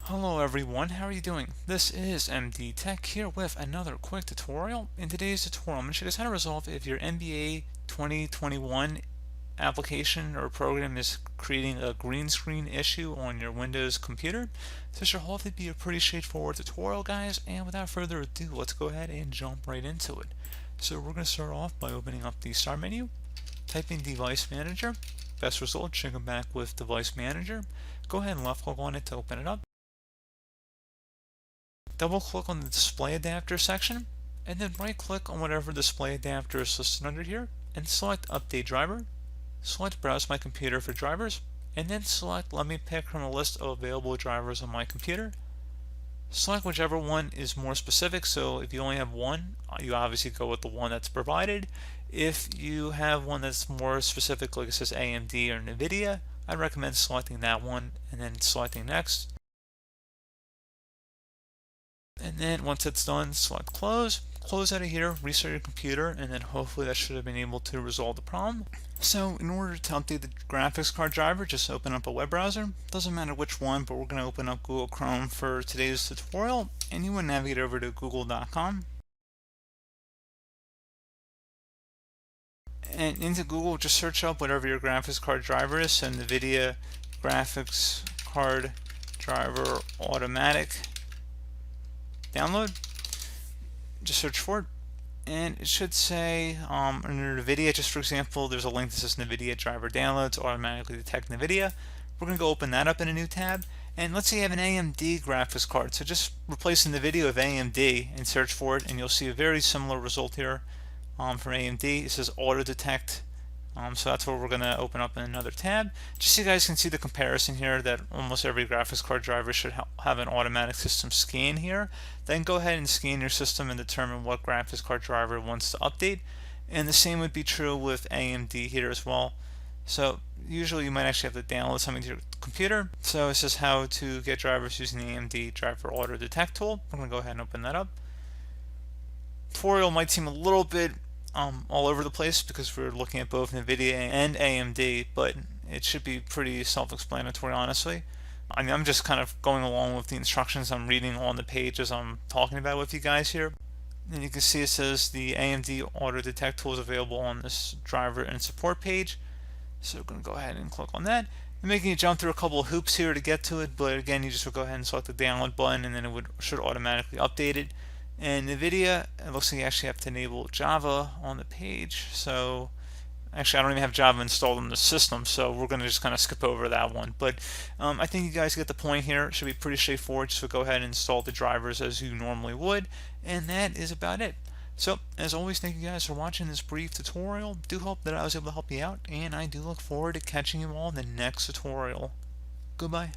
Hello everyone, how are you doing? This is MD Tech here with another quick tutorial. In today's tutorial, I'm going to show you guys how to resolve if your NBA 2021 application or program is creating a green screen issue on your Windows computer. So this should hopefully be a pretty straightforward tutorial, guys, and without further ado, let's go ahead and jump right into it. So we're going to start off by opening up the Start menu, typing Device Manager. Best result should come back with Device Manager. Go ahead and left click on it to open it up. Double click on the display adapter section and then right click on whatever display adapter is listed under here and select update driver. Select browse my computer for drivers and then select let me pick from a list of available drivers on my computer. Select whichever one is more specific, so if you only have one, you obviously go with the one that's provided. If you have one that's more specific, like it says AMD or NVIDIA, I recommend selecting that one and then selecting next. And then once it's done, select close. Close out of here, restart your computer, and then hopefully that should have been able to resolve the problem. So in order to update the graphics card driver, just open up a web browser. Doesn't matter which one, but we're going to open up Google Chrome for today's tutorial. And you would navigate over to google.com. And into Google, just search up whatever your graphics card driver is. So NVIDIA graphics card driver automatic download. Just search for it and it should say under NVIDIA, just for example, there's a link that says NVIDIA driver downloads automatically detect NVIDIA. We're going to go open that up in a new tab, and let's say you have an AMD graphics card, so just replace NVIDIA with AMD and search for it and you'll see a very similar result here for AMD. It says auto detect. So that's where we're going to open up in another tab. Just so you guys can see the comparison here that almost every graphics card driver should have an automatic system scan here. Then go ahead and scan your system and determine what graphics card driver wants to update. And the same would be true with AMD here as well. So usually you might actually have to download something to your computer. So it says how to get drivers using the AMD driver auto detect tool. I'm going to go ahead and open that up. Tutorial might seem a little bit all over the place because we're looking at both NVIDIA and AMD, but it should be pretty self-explanatory, honestly. I mean, I'm just kind of going along with the instructions I'm reading on the page as I'm talking about with you guys here. And you can see it says the AMD auto detect tool is available on this driver and support page. So we're going to go ahead and click on that. I'm making you jump through a couple of hoops here to get to it, but again, you just would go ahead and select the download button and then it should automatically update it. And NVIDIA, it looks like you actually have to enable Java on the page. So actually I don't even have Java installed in the system, so we're going to just kind of skip over that one. But I think you guys get the point here. It should be pretty straightforward. Just go ahead and install the drivers as you normally would. And that is about it. So as always, thank you guys for watching this brief tutorial. Do hope that I was able to help you out, and I do look forward to catching you all in the next tutorial. Goodbye.